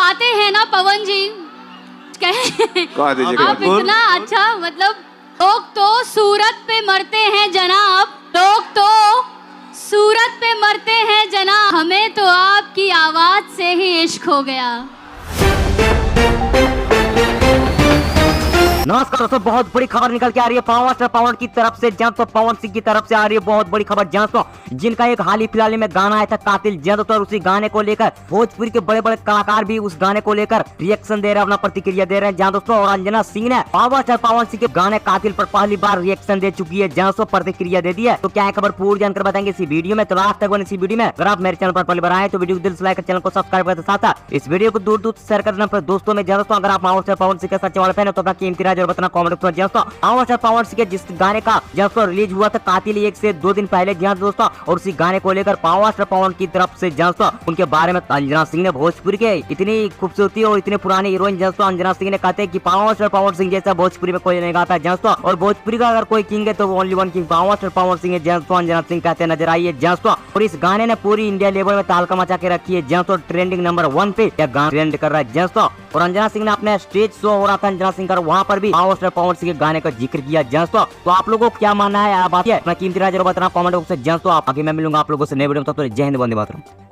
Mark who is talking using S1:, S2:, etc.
S1: गाते हैं ना पवन जी,
S2: गा दीजिए
S1: आप इतना अच्छा, मतलब लोग तो सूरत पे मरते हैं जनाब, लोग तो सूरत पे मरते हैं जनाब, हमें तो आपकी आवाज से ही इश्क हो गया।
S3: नमस्कार दोस्तों, बहुत बड़ी खबर निकल के आ रही है पावर स्टार पवन की तरफ से। जहाँ तो पवन सिंह की तरफ से आ रही है बहुत बड़ी खबर, जहाँ तो जिनका एक हाल ही फिलहाल में गाना आया था कातिल, जहाँ तो उसी गाने को लेकर भोजपुरी के बड़े बड़े कलाकार भी उस गाने को लेकर रिएक्शन दे रहे हैं, अपना प्रतिक्रिया दे रहे हैं। जहाँ दोस्तों और अंजना सिंह ने पावर स्टार पवन सिंह के गाने कातिल पर पहली बार रिएक्शन दे चुकी है, जहाँ प्रतिक्रिया दे दी है। तो क्या है खबर, पूरी जानकर बताएंगे इसी वीडियो में। तो लास्ट तक इसी वीडियो में अगर आप मेरे चैनल पर पहली बार आए तो वीडियो को दिल से लाइक, चैनल को सब्सक्राइब करते साथ इस वीडियो को दूर दूर शेयर करना पर दोस्तों में। जहाँ दोस्तों अगर आप पावर स्टार पवन सिंह के सच्चे वाले फैन हो तो अपना कीमती राय और बताना कमेंट में। दोस्तों पावर स्टार पवन सिंह के जिस गाने का दोस्तों रिलीज हुआ था कातिल 1 से 2 दिन पहले, जहाँ दोस्तों और उसी गाने को लेकर पावर स्टार पवन की तरफ से दोस्तों उनके बारे में अंजना सिंह ने भोजपुरी के इतनी खूबसूरती और इतने पुराने हीरोइन दोस्तों अंजना सिंह ने कहते हैं कि पावर स्टार पवन सिंह जैसा भोजपुरी में कोई नहीं गाता है दोस्तों, और भोजपुरी का अगर कोई किंग है तो only one king power star Pawan Singh है दोस्तों, अंजना सिंह कहते नजर आई है दोस्तों। और इस गाने ने पूरी इंडिया लेवल में तहलका मचा के रखी है दोस्तों, ट्रेंडिंग नंबर 1 पे यह गाना ट्रेंड कर रहा है दोस्तों। और अंजना सिंह ने अपने स्टेज शो हो रहा था अंजना सिंह का, वहाँ पर भी पावर स्टार पवन सिंह के गाने का जिक्र किया दोस्तों। तो आप लोगों को क्या मानना है, आप अपना कीमती राय जरूर बताना कमेंट बॉक्स में दोस्तों। आप आगे मैं मिलूंगा आप लोगों से नए वीडियो में, तब तक जय हिंद, वंदे मातरम।